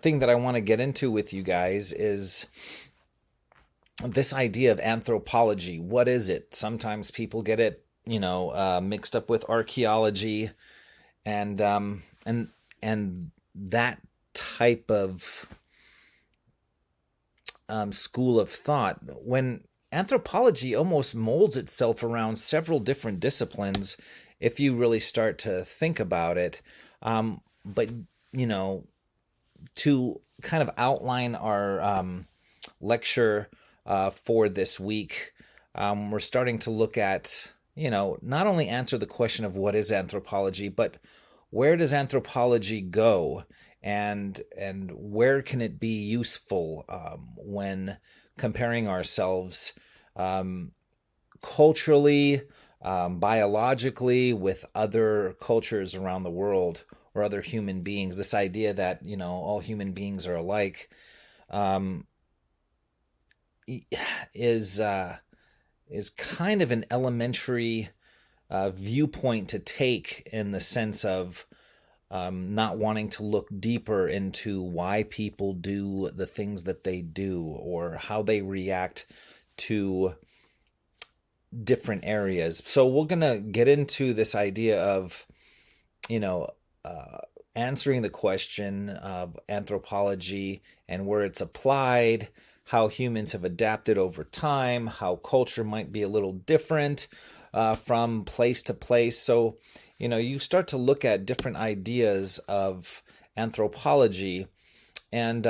thing that I want to get into with you guys is this idea of anthropology. What is it? Sometimes people get it, mixed up with archaeology and and that type of school of thought. When anthropology almost molds itself around several different disciplines, if you really start to think about it. But you know, to kind of outline our lecture for this week, we're starting to look at, not only answer the question of what is anthropology, but where does anthropology go, and where can it be useful when comparing ourselves culturally, biologically with other cultures around the world or other human beings. This idea that all human beings are alike is kind of an elementary viewpoint to take, in the sense of not wanting to look deeper into why people do the things that they do or how they react to different areas. So we're going to get into this idea of, answering the question of anthropology and where it's applied, how humans have adapted over time, how culture might be a little different from place to place. So, you start to look at different ideas of anthropology. And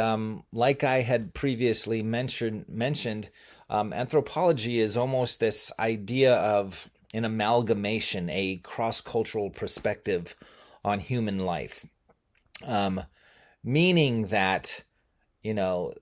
like I had previously mentioned, anthropology is almost this idea of an amalgamation, a cross-cultural perspective on human life. Meaning that,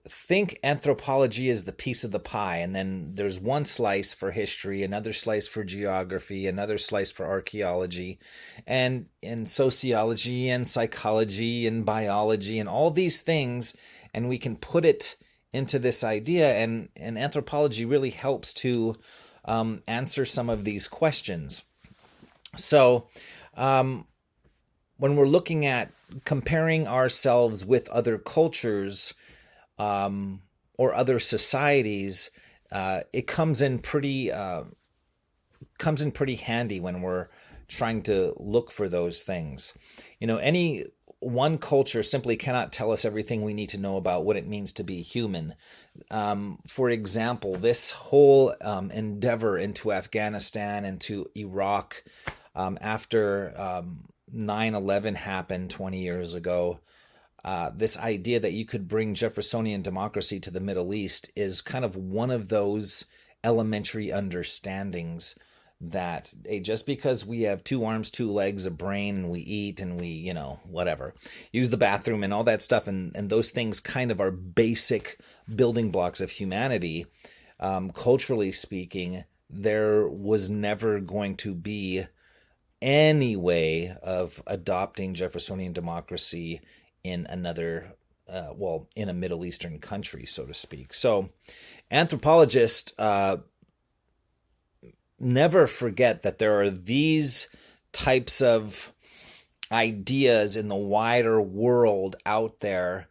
think anthropology is the piece of the pie, and then there's one slice for history, another slice for geography, another slice for archaeology, and sociology and psychology and biology and all these things, and we can put it into this idea, and anthropology really helps to answer some of these questions. So, when we're looking at comparing ourselves with other cultures or other societies, it comes in pretty handy when we're trying to look for those things. Any one culture simply cannot tell us everything we need to know about what it means to be human. For example, this whole endeavor into Afghanistan and to Iraq after 9/11 happened 20 years ago, this idea that you could bring Jeffersonian democracy to the Middle East is kind of one of those elementary understandings that, hey, just because we have two arms, two legs, a brain, and we eat and we, whatever, use the bathroom and all that stuff, and those things kind of are basic building blocks of humanity, culturally speaking, there was never going to be any way of adopting Jeffersonian democracy in another, in a Middle Eastern country, so to speak. So anthropologists never forget that there are these types of ideas in the wider world out there,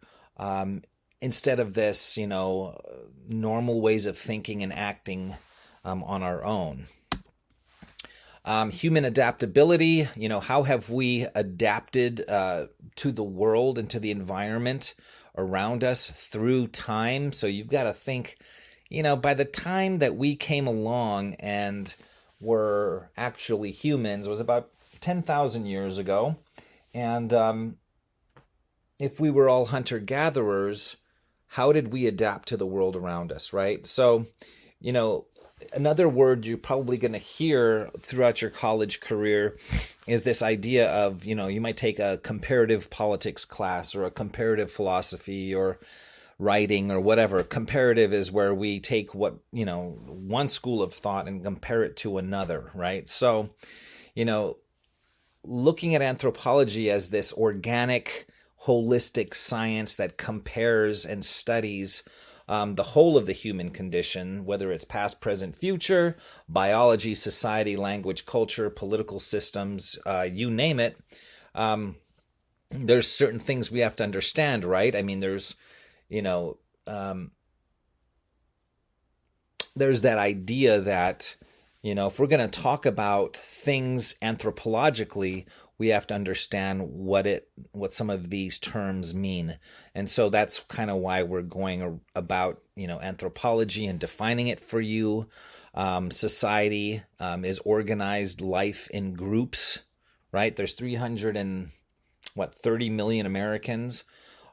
instead of this, normal ways of thinking and acting on our own. Human adaptability, how have we adapted to the world and to the environment around us through time? So you've got to think, by the time that we came along and were actually humans was about 10,000 years ago. And if we were all hunter-gatherers, how did we adapt to the world around us, right? So, another word you're probably going to hear throughout your college career is this idea of, you might take a comparative politics class or a comparative philosophy or writing or whatever. Comparative is where we take one school of thought and compare it to another, right? So, looking at anthropology as this organic, holistic science that compares and studies the whole of the human condition, whether it's past, present, future, biology, society, language, culture, political systems, you name it. there's certain things we have to understand, right? I mean, you know, there's that idea that, if we're going to talk about things anthropologically, we have to understand what some of these terms mean. And so that's kind of why we're going about, anthropology and defining it for you. Society is organized life in groups, right? There's 30 million Americans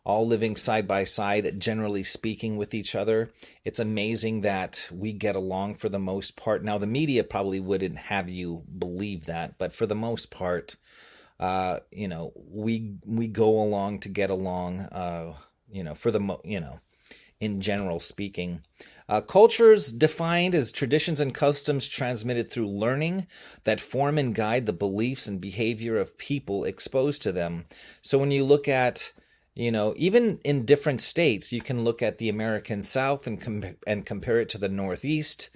all living side by side, generally speaking, with each other. It's amazing that we get along for the most part. Now, the media probably wouldn't have you believe that, but for the most part, we go along to get along. In general speaking. Cultures defined as traditions and customs transmitted through learning that form and guide the beliefs and behavior of people exposed to them. So when you look at, even in different states, you can look at the American South and compare it to the Northeast.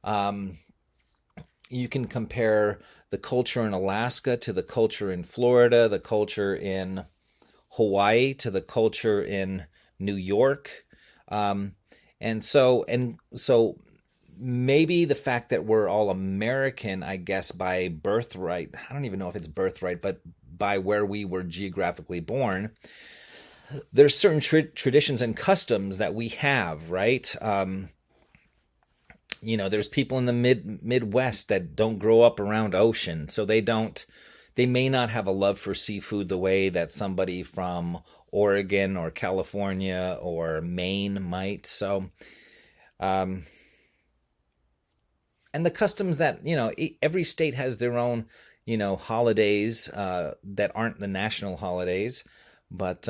You can compare the culture in Alaska to the culture in Florida, the culture in Hawaii to the culture in New York. And so maybe the fact that we're all American, I guess, by birthright, I don't even know if it's birthright, but by where we were geographically born, there's certain traditions and customs that we have, right? There's people in the Midwest that don't grow up around ocean, so they may not have a love for seafood the way that somebody from Oregon or California or Maine might. So, and the customs that, every state has their own, holidays that aren't the national holidays, but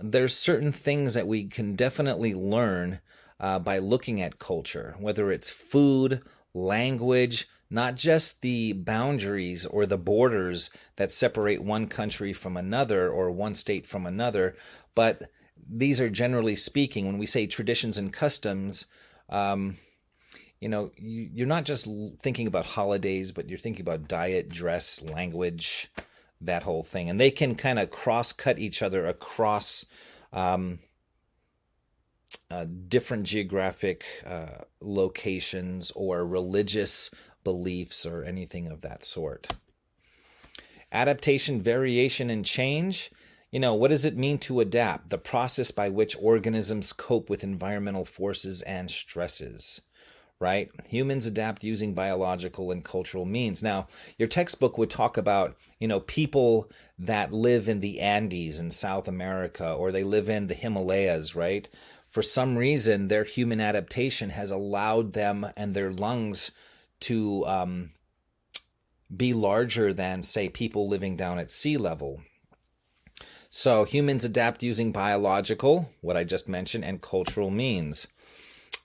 there's certain things that we can definitely learn by looking at culture, whether it's food, language, not just the boundaries or the borders that separate one country from another or one state from another, but these are, generally speaking, when we say traditions and customs, you're not just thinking about holidays, but you're thinking about diet, dress, language, that whole thing. And they can kind of cross-cut each other across different geographic locations or religious beliefs or anything of that sort. Adaptation, variation, and change. What does it mean to adapt? The process by which organisms cope with environmental forces and stresses, right? Humans adapt using biological and cultural means. Now, your textbook would talk about, people that live in the Andes in South America, or they live in the Himalayas, right? For some reason, their human adaptation has allowed them and their lungs to be larger than, say, people living down at sea level. So humans adapt using biological, what I just mentioned, and cultural means.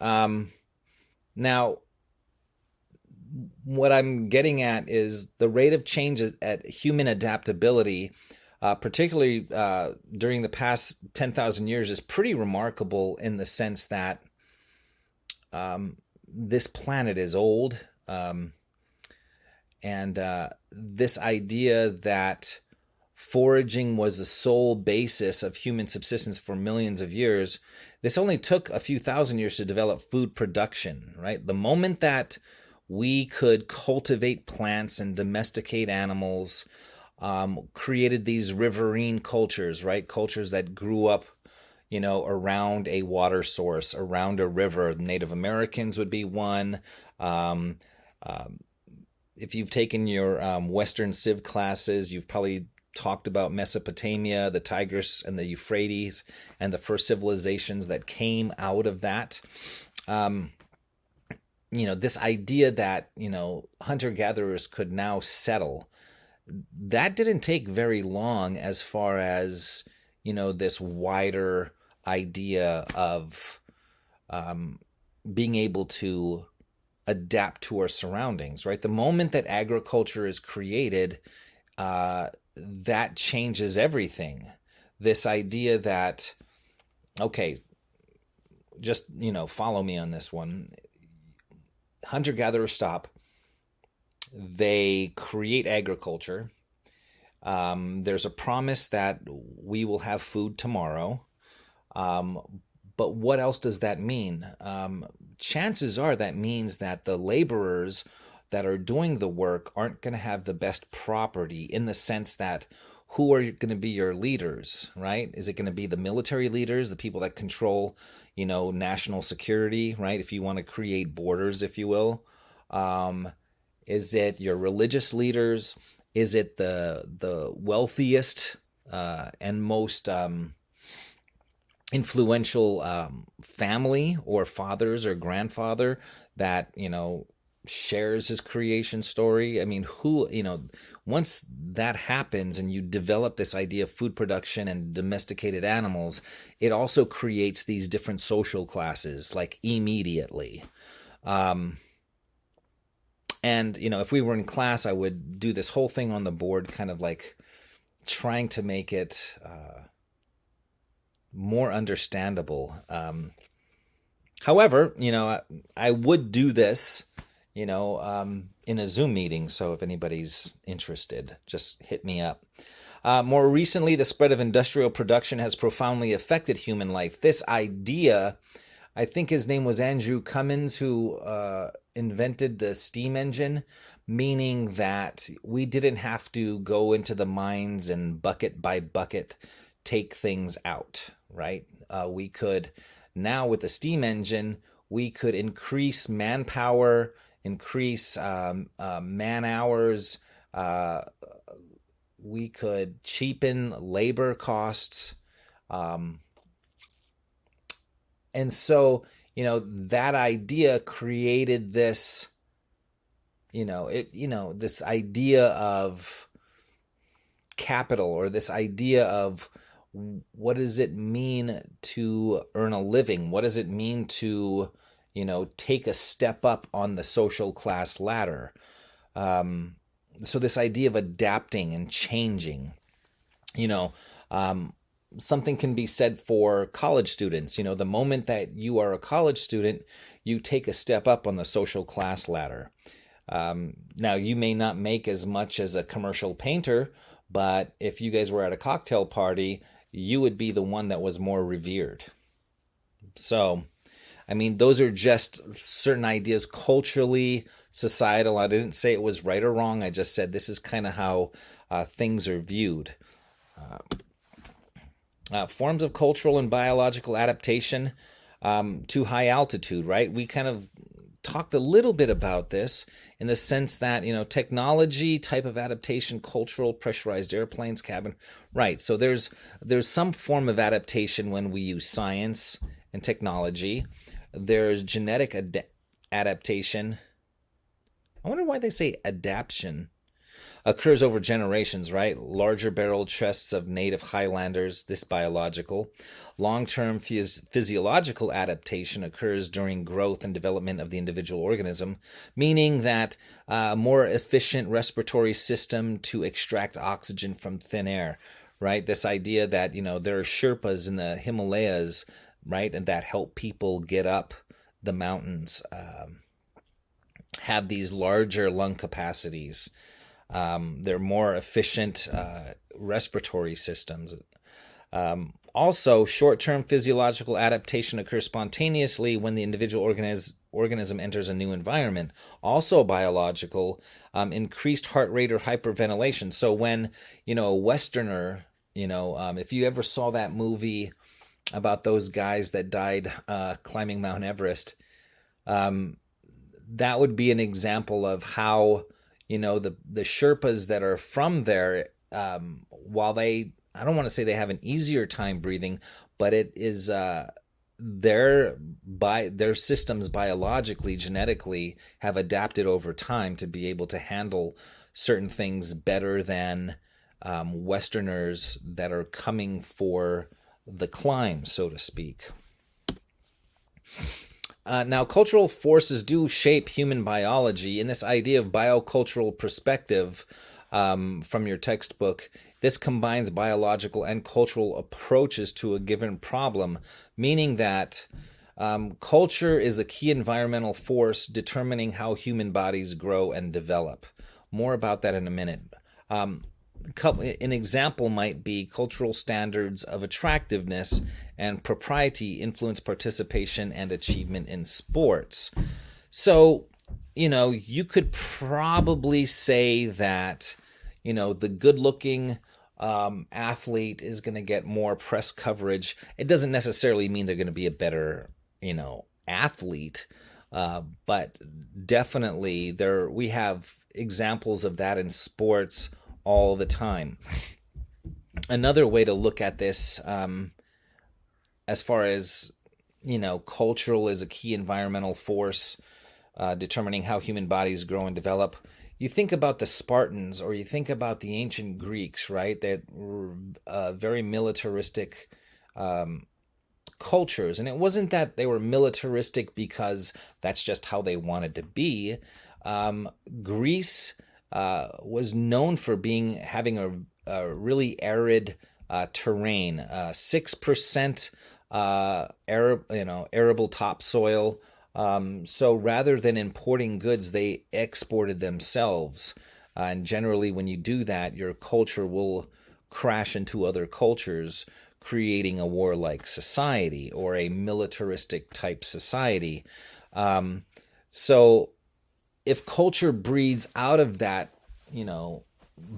Now, what I'm getting at is the rate of change at human adaptability, particularly during the past 10,000 years, is pretty remarkable in the sense that this planet is old. And this idea that foraging was the sole basis of human subsistence for millions of years, this only took a few thousand years to develop food production, right? The moment that we could cultivate plants and domesticate animals, created these riverine cultures, right? Cultures that grew up, around a water source, around a river. Native Americans would be one. If you've taken your Western Civ classes, you've probably talked about Mesopotamia, the Tigris and the Euphrates, and the first civilizations that came out of that. This idea that, hunter-gatherers could now settle, that didn't take very long as far as, this wider idea of being able to adapt to our surroundings, right? The moment that agriculture is created, that changes everything. This idea that, okay, just, follow me on this one. Hunter-gatherers stop. They create agriculture. There's a promise that we will have food tomorrow. But what else does that mean? Chances are that means that the laborers that are doing the work aren't going to have the best property, in the sense that who are going to be your leaders, right? Is it going to be the military leaders, the people that control, national security, right? If you want to create borders, if you will. Is it your religious leaders? Is it the wealthiest and most influential family or fathers or grandfather that shares his creation story? I mean, once that happens and you develop this idea of food production and domesticated animals, it also creates these different social classes, like, immediately. And if we were in class, I would do this whole thing on the board, kind of like trying to make it more understandable. However, I would do this, in a Zoom meeting. So if anybody's interested, just hit me up. More recently, the spread of industrial production has profoundly affected human life. This idea, I think his name was Andrew Cummins, who invented the steam engine, meaning that we didn't have to go into the mines and bucket by bucket take things out, right? We could now, with the steam engine, we could increase manpower, increase man hours. We could cheapen labor costs. And so, that idea created this, this idea of capital, or this idea of what does it mean to earn a living? What does it mean to, take a step up on the social class ladder? So this idea of adapting and changing, something can be said for college students. The moment that you are a college student, you take a step up on the social class ladder. Now, you may not make as much as a commercial painter, but if you guys were at a cocktail party, you would be the one that was more revered. So, I mean, those are just certain ideas, culturally, societal. I didn't say it was right or wrong. I just said this is kind of how things are viewed. Forms of cultural and biological adaptation to high altitude, right? We kind of talked a little bit about this in the sense that, technology, type of adaptation, cultural, pressurized airplanes, cabin. Right. So there's some form of adaptation when we use science and technology. There's genetic adaptation. I wonder why they say adaptation. Occurs over generations, right? Larger barrel chests of native Highlanders, this biological. Long-term physiological adaptation occurs during growth and development of the individual organism, meaning that a more efficient respiratory system to extract oxygen from thin air, right? This idea that, there are Sherpas in the Himalayas, right, and that help people get up the mountains, have these larger lung capacities. They're more efficient respiratory systems. Also, short-term physiological adaptation occurs spontaneously when the individual organism enters a new environment. Also biological, increased heart rate or hyperventilation. So when, a Westerner, if you ever saw that movie about those guys that died climbing Mount Everest, that would be an example of how, the Sherpas that are from there, while I don't want to say they have an easier time breathing, but it is their systems biologically, genetically have adapted over time to be able to handle certain things better than Westerners that are coming for the climb, so to speak. Now, cultural forces do shape human biology. In this idea of biocultural perspective from your textbook, this combines biological and cultural approaches to a given problem, meaning that culture is a key environmental force determining how human bodies grow and develop. More about that in a minute. an example might be cultural standards of attractiveness and propriety influence participation and achievement in sports. So, you could probably say that, the good-looking athlete is going to get more press coverage. It doesn't necessarily mean they're going to be a better, athlete, but definitely we have examples of that in sports all the time. Another way to look at this, as far as, cultural is a key environmental force determining how human bodies grow and develop. You think about the Spartans, or you think about the ancient Greeks, right? That were very militaristic cultures. And it wasn't that they were militaristic because that's just how they wanted to be. Greece was known for having a really arid terrain, 6% arable topsoil. So rather than importing goods, they exported themselves. And generally, when you do that, your culture will crash into other cultures, creating a warlike society or a militaristic type society. So if culture breeds out of that,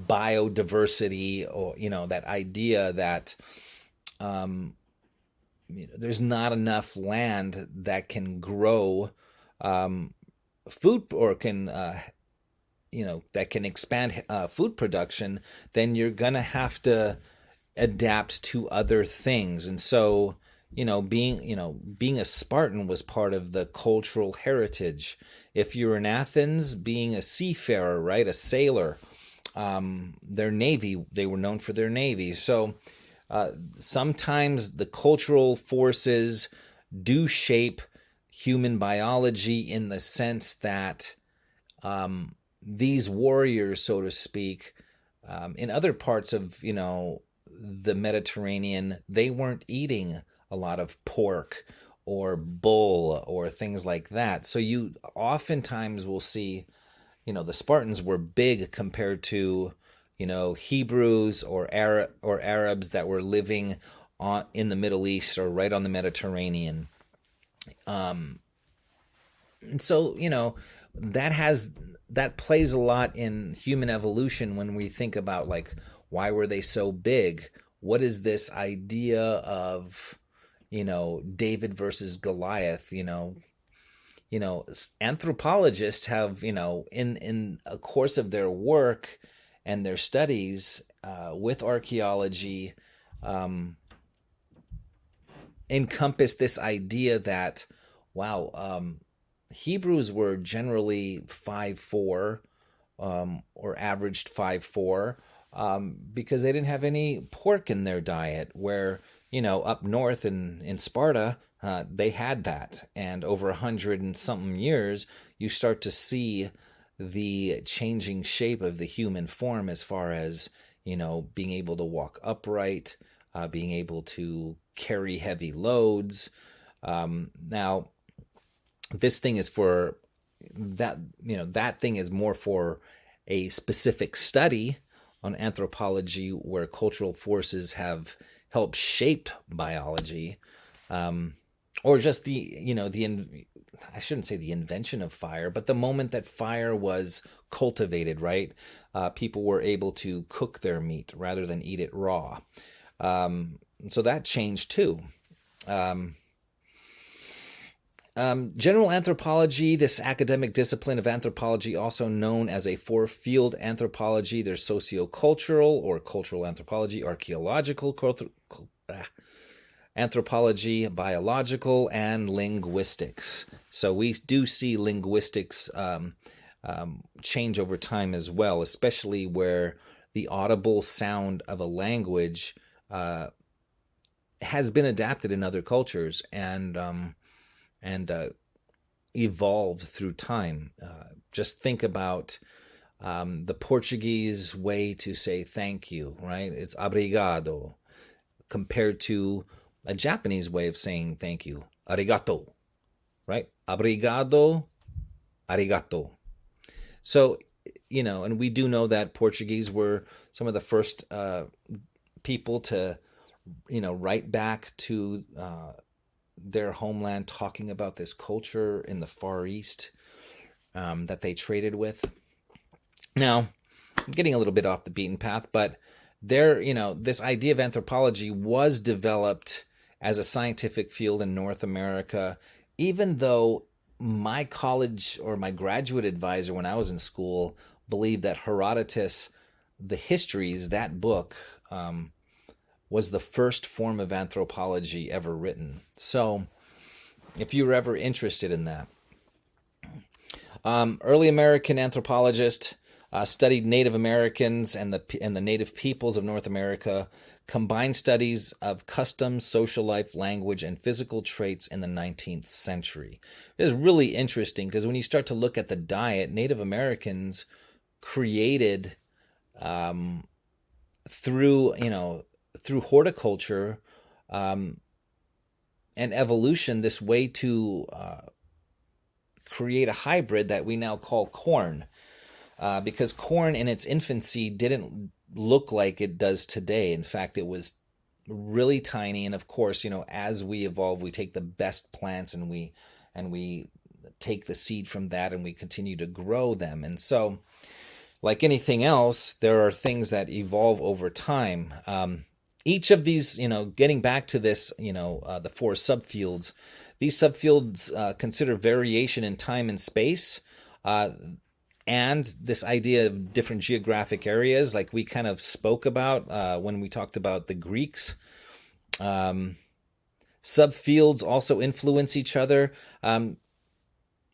biodiversity, or, that idea that there's not enough land that can grow food, or can that can expand food production, then you're gonna have to adapt to other things. And so being a Spartan was part of the cultural heritage. If you're in Athens, being a seafarer, right, a sailor, their navy, they were known for their navy. So sometimes the cultural forces do shape human biology in the sense that these warriors, so to speak, in other parts of, the Mediterranean, they weren't eating a lot of pork or bull or things like that. So you oftentimes will see, the Spartans were big compared to, Hebrews or Arabs that were living in the Middle East or right on the Mediterranean. And so, that plays a lot in human evolution when we think about, like, why were they so big? What is this idea of, David versus Goliath? Anthropologists have, in a course of their work and their studies with archaeology, encompass this idea that, Hebrews were generally 5'4", or averaged 5'4", because they didn't have any pork in their diet, where, up north in Sparta, they had that. And over 100 and something years, you start to see the changing shape of the human form as far as, being able to walk upright, being able to carry heavy loads. Now, this thing is for that, that thing is more for a specific study on anthropology, where cultural forces have helped shape biology, or just I shouldn't say the invention of fire, but the moment that fire was cultivated, right? People were able to cook their meat rather than eat it raw. So that changed too. General anthropology, this academic discipline of anthropology, also known as a four-field anthropology. There's sociocultural or cultural anthropology, archaeological anthropology, biological, and linguistics. So we do see linguistics change over time as well, especially where the audible sound of a language has been adapted in other cultures and evolved through time. Just think about the Portuguese way to say thank you, right? It's obrigado, compared to a Japanese way of saying thank you, arigato, right? Obrigado, arigato. So, and we do know that Portuguese were some of the first people to, write back to their homeland, talking about this culture in the Far East that they traded with. Now, I'm getting a little bit off the beaten path, but this idea of anthropology was developed as a scientific field in North America, even though my college or my graduate advisor when I was in school believed that Herodotus, the Histories, that book, was the first form of anthropology ever written. So if you were ever interested in that. Early American anthropologist studied Native Americans and the native peoples of North America, combined studies of customs, social life, language, and physical traits in the 19th century. It is really interesting because when you start to look at the diet, Native Americans created through horticulture and evolution this way to create a hybrid that we now call corn. Because corn in its infancy didn't look like it does today. In fact, it was really tiny. And of course, as we evolve, we take the best plants and we take the seed from that and we continue to grow them. And so, like anything else, there are things that evolve over time. Each of these, getting back to this, the four subfields, these subfields consider variation in time and space. And this idea of different geographic areas, like we kind of spoke about when we talked about the Greeks. Subfields also influence each other.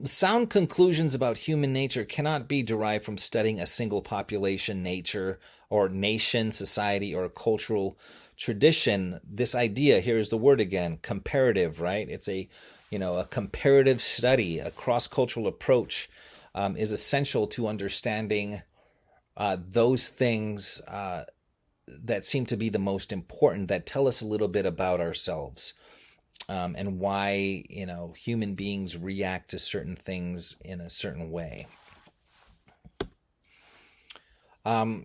Sound conclusions about human nature cannot be derived from studying a single population, nature, or nation, society, or cultural tradition. This idea, here's the word again, comparative, right? It's a comparative study, a cross-cultural approach. Is essential to understanding those things that seem to be the most important, that tell us a little bit about ourselves and why human beings react to certain things in a certain way.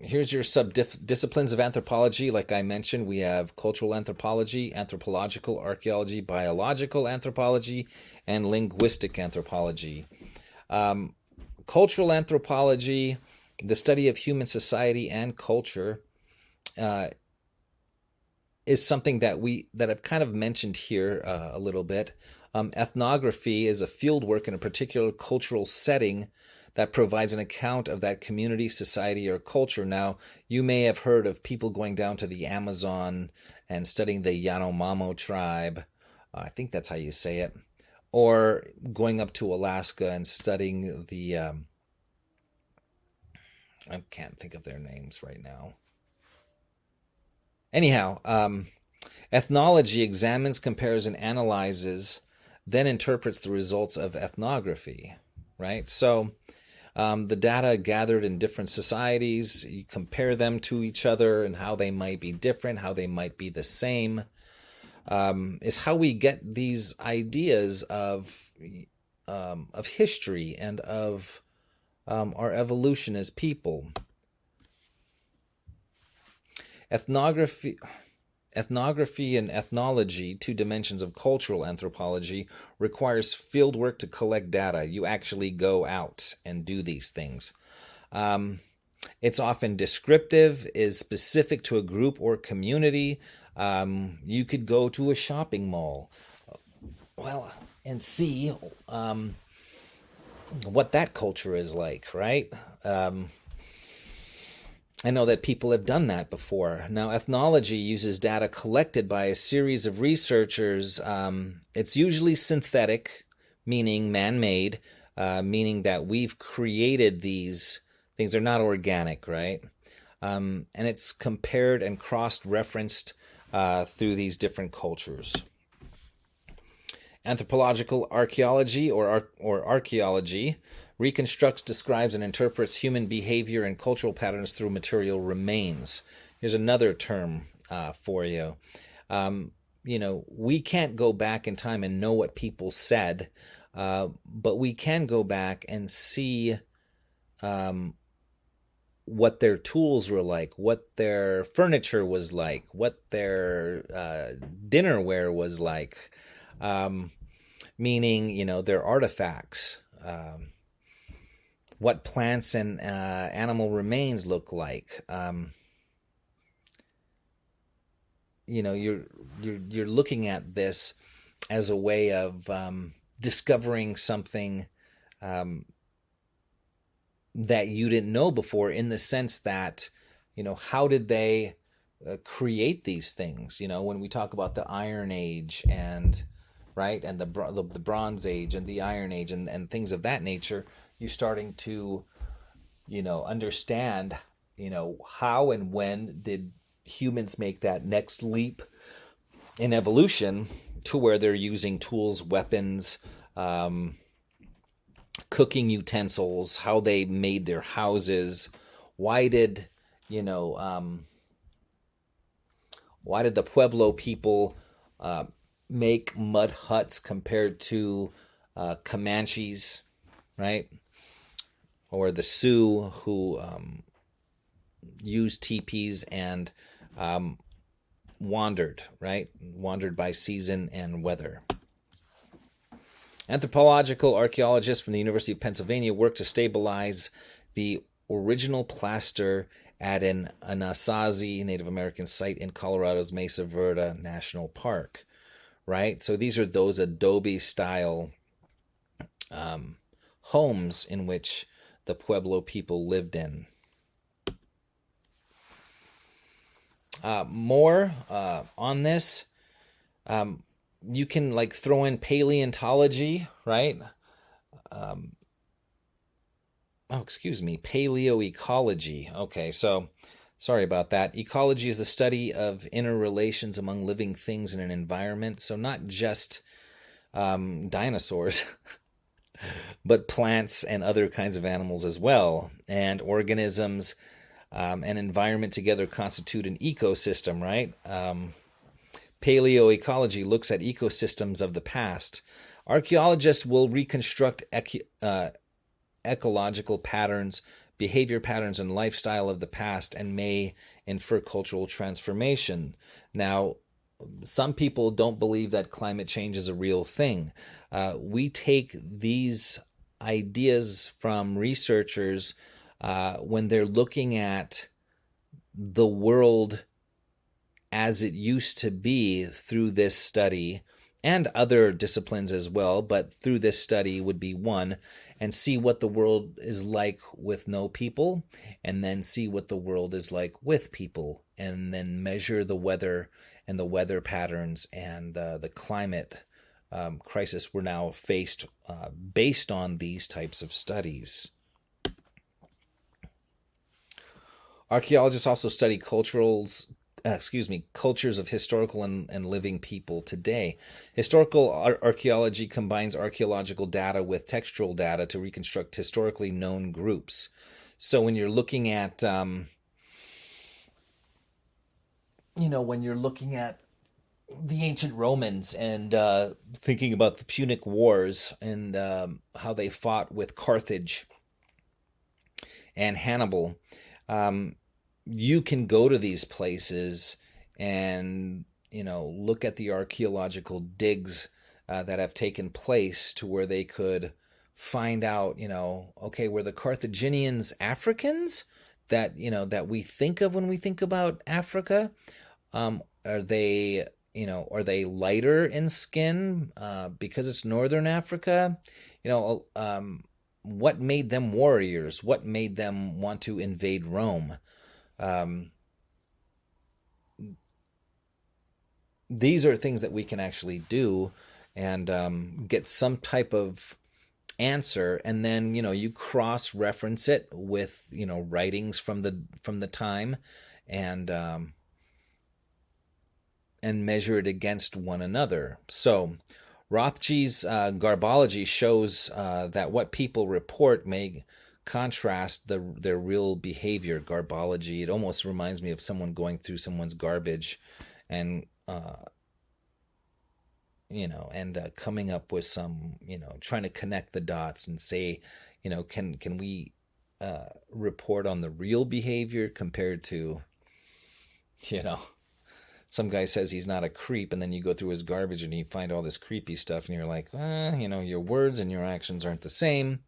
Here's your sub-disciplines of anthropology. Like I mentioned, we have cultural anthropology, anthropological archaeology, biological anthropology, and linguistic anthropology. Cultural anthropology, the study of human society and culture, is something that I've kind of mentioned here a little bit. Ethnography is a field work in a particular cultural setting that provides an account of that community, society, or culture. Now, you may have heard of people going down to the Amazon and studying the Yanomamo tribe. I think that's how you say it. Or going up to Alaska and studying the, I can't think of their names right now. Anyhow, ethnology examines, compares, and analyzes, then interprets the results of ethnography, right? So the data gathered in different societies, you compare them to each other and how they might be different, how they might be the same. Is how we get these ideas of history and of our evolution as people. Ethnography and ethnology, two dimensions of cultural anthropology, requires field work to collect data. You actually go out and do these things. It's often descriptive, is specific to a group or community. You could go to a shopping mall, and see what that culture is like, right? I know that people have done that before. Now, ethnology uses data collected by a series of researchers. It's usually synthetic, meaning man-made, meaning that we've created these things. They're not organic, right? And it's compared and cross-referenced through these different cultures. Anthropological archaeology or archaeology reconstructs, describes, and interprets human behavior and cultural patterns through material remains. Here's another term for you. We can't go back in time and know what people said, but we can go back and see what their tools were like, what their furniture was like, what their dinnerware was like, meaning, their artifacts, what plants and animal remains look like. You're looking at this as a way of discovering something that you didn't know before, in the sense that, how did they create these things? When we talk about the Iron Age and right and the Bronze Age and the Iron Age and things of that nature, you're starting to understand how and when did humans make that next leap in evolution to where they're using tools, weapons, cooking utensils, how they made their houses. Why did the Pueblo people make mud huts compared to Comanches, right? Or the Sioux, who used teepees and wandered by season and weather. Anthropological archaeologists from the University of Pennsylvania worked to stabilize the original plaster at an Anasazi Native American site in Colorado's Mesa Verde National Park, right? So these are those adobe-style homes in which the Pueblo people lived in. More on this. You can throw in paleontology, right? Paleoecology. Okay, so sorry about that. Ecology is the study of interrelations among living things in an environment. So not just dinosaurs, but plants and other kinds of animals as well. And organisms and environment together constitute an ecosystem, right? Paleoecology looks at ecosystems of the past. Archaeologists will reconstruct ecological patterns, behavior patterns, and lifestyle of the past, and may infer cultural transformation. Now, some people don't believe that climate change is a real thing. We take these ideas from researchers when they're looking at the world as it used to be through this study, and other disciplines as well, but through this study would be one, and see what the world is like with no people, and then see what the world is like with people, and then measure the weather and the weather patterns and the climate crisis we're now faced based on these types of studies. Archaeologists also study cultures of historical and living people today. Historical archaeology combines archaeological data with textual data to reconstruct historically known groups. So when you're looking at, when you're looking at the ancient Romans and thinking about the Punic Wars and how they fought with Carthage and Hannibal, you can go to these places and, look at the archaeological digs that have taken place to where they could find out, okay, were the Carthaginians Africans that, that we think of when we think about Africa? Are they lighter in skin because it's Northern Africa? What made them warriors? What made them want to invade Rome? These are things that we can actually do and get some type of answer, and then you cross-reference it with writings from the time, and measure it against one another. So Rothschi's garbology shows that what people report may contrast their real behavior. Garbology, it almost reminds me of someone going through someone's garbage and coming up with some, trying to connect the dots and say, can we report on the real behavior compared to, you know, some guy says he's not a creep, and then you go through his garbage and you find all this creepy stuff, and you're like, your words and your actions aren't the same.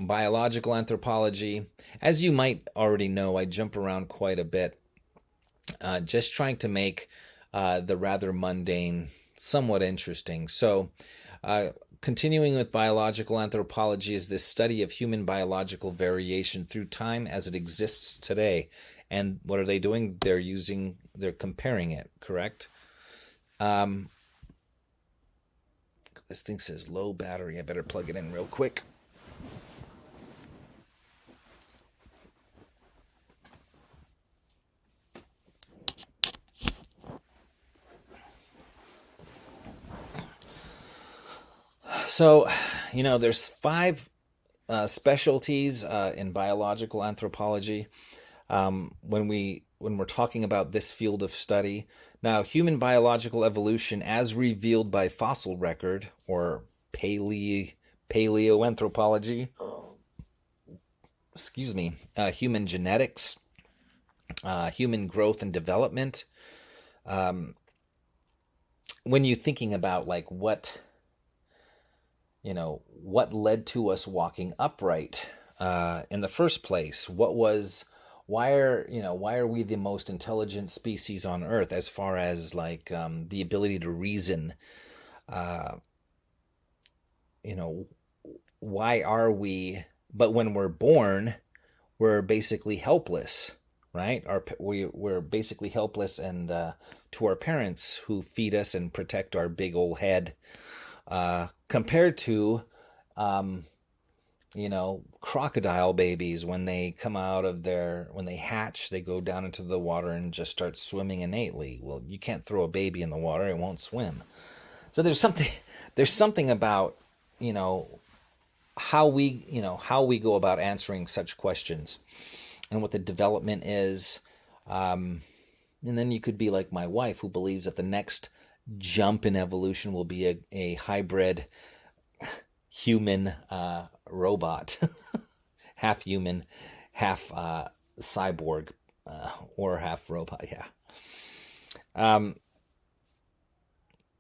Biological anthropology. As you might already know, I jump around quite a bit, just trying to make the rather mundane somewhat interesting. So, continuing with biological anthropology is this study of human biological variation through time as it exists today. And what are they doing? They're comparing it, correct? This thing says low battery. I better plug it in real quick. So, there's 5 specialties in biological anthropology. When we're talking about this field of study. Now, human biological evolution as revealed by fossil record, or paleoanthropology, human genetics, human growth and development. When you're thinking about like what led to us walking upright in the first place, why are we the most intelligent species on Earth as far as like the ability to reason? Why are we? But when we're born, we're basically helpless, right? We're basically helpless, and to our parents who feed us and protect our big old head, compared to crocodile babies. When they come out of when they hatch, they go down into the water and just start swimming innately. Well, you can't throw a baby in the water, it won't swim. So there's something about, how we go about answering such questions and what the development is. And then you could be like my wife, who believes that the next jump in evolution will be a hybrid human robot, half human, half cyborg, or half robot. Yeah.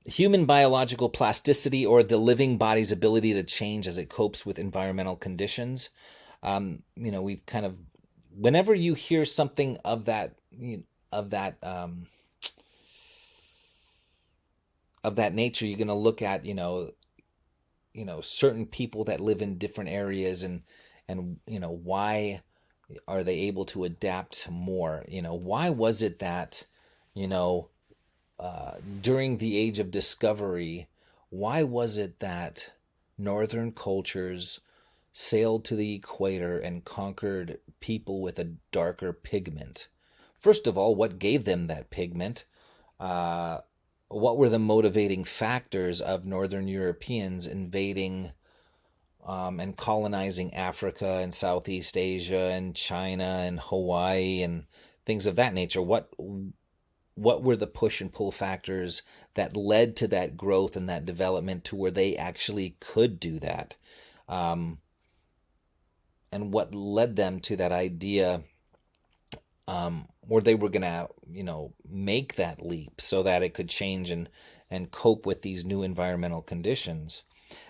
Human biological plasticity, or the living body's ability to change as it copes with environmental conditions. We've kind of, whenever you hear something of that nature, you're going to look at certain people that live in different areas, and why are they able to adapt more? Why was it that during the age of discovery, why was it that northern cultures sailed to the equator and conquered people with a darker pigment? First of all, what gave them that pigment? What were the motivating factors of Northern Europeans invading and colonizing Africa and Southeast Asia and China and Hawaii and things of that nature? What were the push and pull factors that led to that growth and that development to where they actually could do that? And what led them to that idea where they were going to, make that leap so that it could change and cope with these new environmental conditions.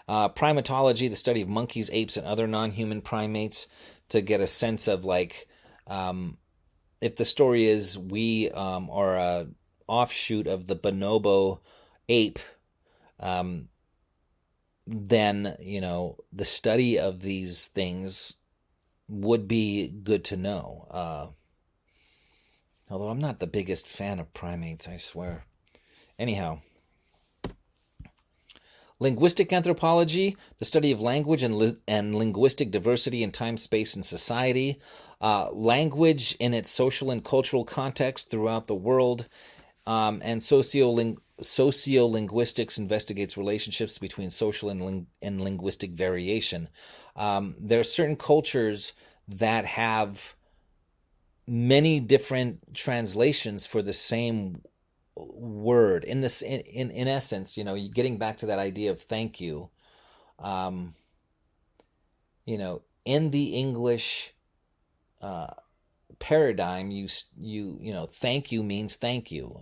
Primatology, the study of monkeys, apes, and other non-human primates, to get a sense of like, if the story is we are a offshoot of the bonobo ape, then, the study of these things would be good to know. Although I'm not the biggest fan of primates, I swear. Anyhow, linguistic anthropology, the study of language and linguistic diversity in time, space, and society. Language in its social and cultural context throughout the world. And sociolinguistics investigates relationships between social and linguistic variation. There are certain cultures that have many different translations for the same word. In essence, getting back to that idea of thank you, in the English paradigm, thank you means thank you.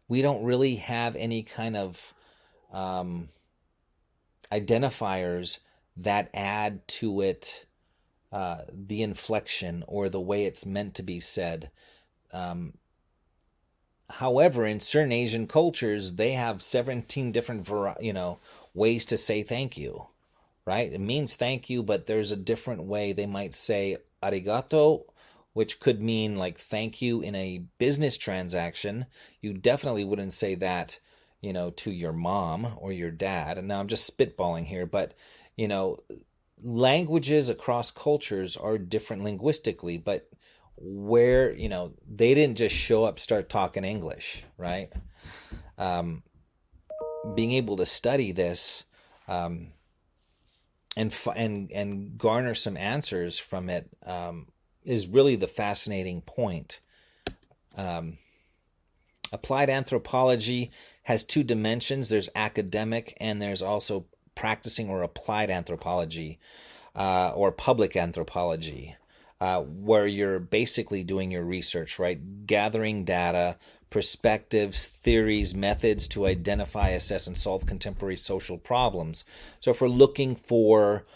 We don't really have any kind of identifiers that add to it the inflection or the way it's meant to be said. However, in certain Asian cultures, they have 17 different ways to say thank you, right? It means thank you, but there's a different way. They might say arigato, which could mean like thank you in a business transaction. You definitely wouldn't say that, to your mom or your dad. And now I'm just spitballing here, but, languages across cultures are different linguistically, but where, they didn't just show up, start talking English, right? Being able to study this, and garner some answers from it, is really the fascinating point. Applied anthropology has two dimensions. There's academic, and there's also practicing or applied anthropology, or public anthropology, where you're basically doing your research, right? Gathering data, perspectives, theories, methods to identify, assess, and solve contemporary social problems. So if we're looking for,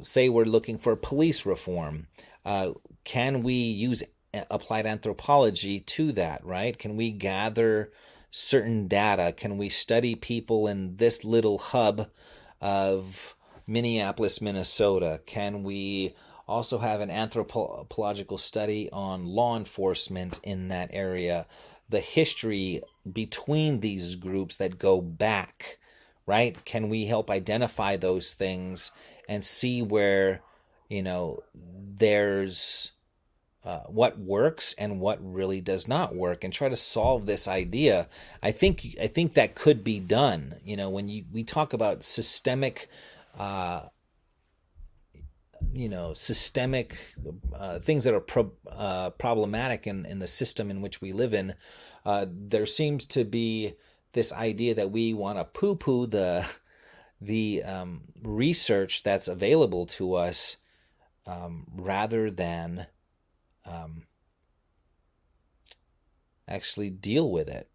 say we're looking for police reform, can we use applied anthropology to that, right? Can we gather certain data? Can we study people in this little hub of Minneapolis, Minnesota? Can we also have an anthropological study on law enforcement in that area? The history between these groups that go back, right? Can we help identify those things and see where, there's what works and what really does not work, and try to solve this idea? I think that could be done. When we talk about systemic, systemic things that are problematic in the system in which we live in, there seems to be this idea that we want to poo-poo the research that's available to us, rather than actually deal with it,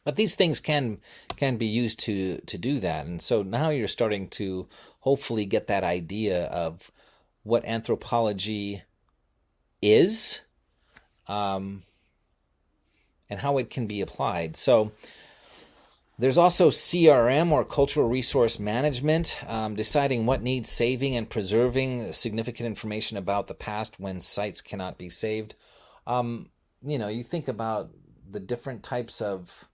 But these things can be used to do that. And so now you're starting to hopefully get that idea of what anthropology is, and how it can be applied. So there's also CRM, or cultural resource management, deciding what needs saving and preserving significant information about the past when sites cannot be saved. You think about the different types of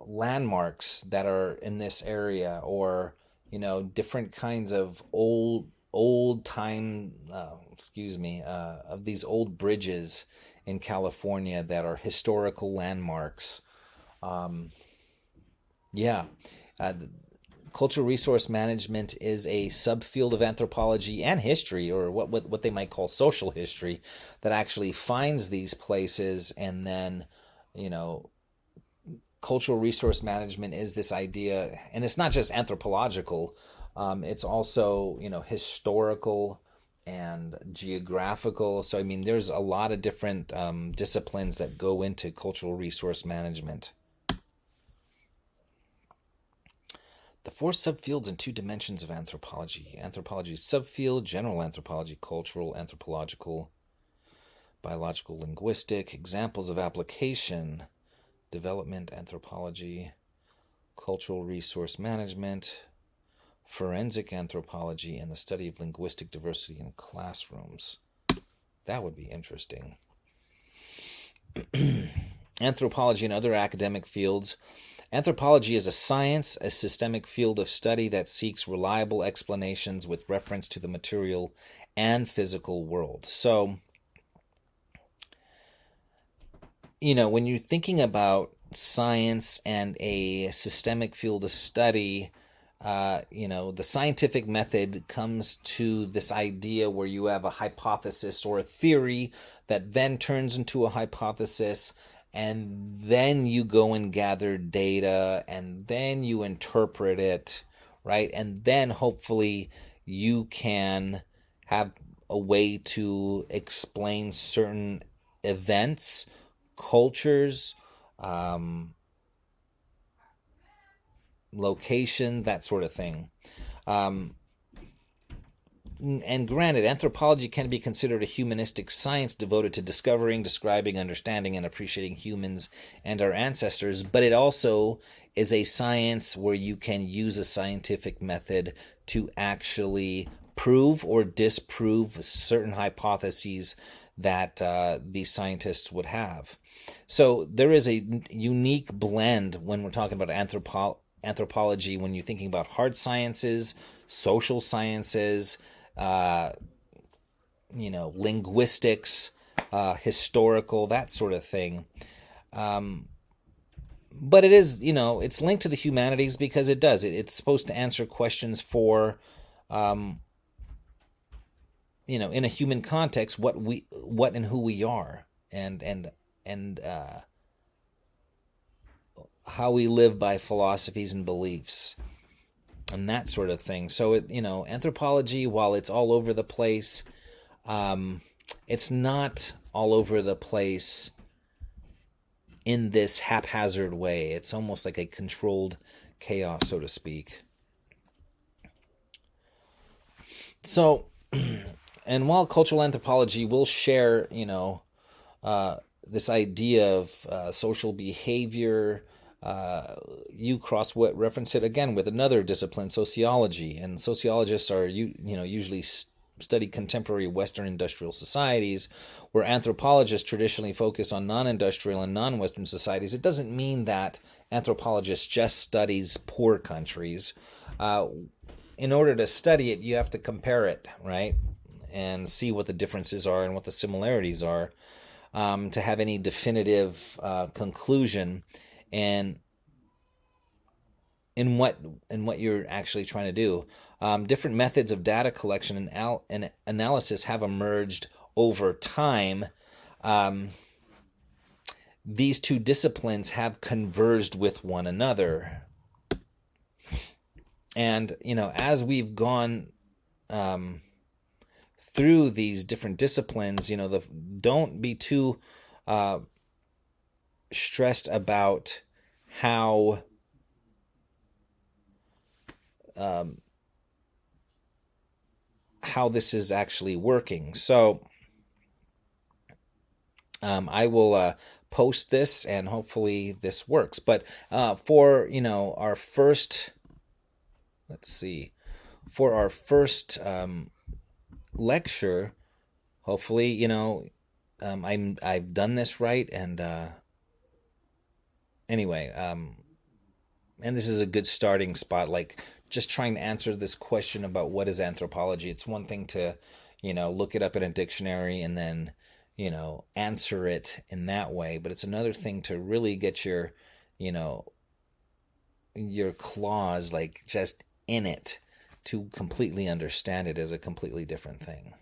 landmarks that are in this area, or different kinds of old time of these old bridges in California that are historical landmarks. Cultural resource management is a subfield of anthropology and history, or what they might call social history, that actually finds these places. And then, cultural resource management is this idea, and it's not just anthropological, it's also, historical and geographical. So, there's a lot of different disciplines that go into cultural resource management. The four subfields and two dimensions of anthropology. Anthropology subfield: general anthropology, cultural, anthropological, biological, linguistic. Examples of application: development anthropology, cultural resource management, forensic anthropology, and the study of linguistic diversity in classrooms. That would be interesting. Anthropology and other academic fields. Anthropology is a science, a systemic field of study that seeks reliable explanations with reference to the material and physical world. So, when you're thinking about science and a systemic field of study, the scientific method comes to this idea where you have a hypothesis or a theory that then turns into a hypothesis, and then you go and gather data, and then you interpret it, right? And then hopefully you can have a way to explain certain events, cultures, location, that sort of thing. And granted, anthropology can be considered a humanistic science devoted to discovering, describing, understanding, and appreciating humans and our ancestors, but it also is a science where you can use a scientific method to actually prove or disprove certain hypotheses that these scientists would have. So there is a unique blend when we're talking about anthropology, when you're thinking about hard sciences, social sciences, linguistics, historical, that sort of thing. But it is, it's linked to the humanities because it does. It's supposed to answer questions for, in a human context, what and who we are, and how we live by philosophies and beliefs, and that sort of thing. So anthropology, while it's all over the place, it's not all over the place in this haphazard way. It's almost like a controlled chaos, so to speak. So, and while cultural anthropology will share, this idea of social behavior, you cross-reference it again with another discipline, sociology, and sociologists are usually study contemporary Western industrial societies, where anthropologists traditionally focus on non-industrial and non-Western societies. It doesn't mean that anthropologists just studies poor countries. In order to study it, you have to compare it, right, and see what the differences are and what the similarities are, to have any definitive conclusion and in what you're actually trying to do. Different methods of data collection and analysis have emerged over time. These two disciplines have converged with one another. And, as we've gone through these different disciplines, don't be too stressed about how this is actually working. So I will post this, and hopefully this works. But for our first, for our first lecture, hopefully I've done this right, and anyway, and this is a good starting spot, like just trying to answer this question about what is anthropology. It's one thing to, look it up in a dictionary and then, answer it in that way. But it's another thing to really get your claws like just in it to completely understand it as a completely different thing.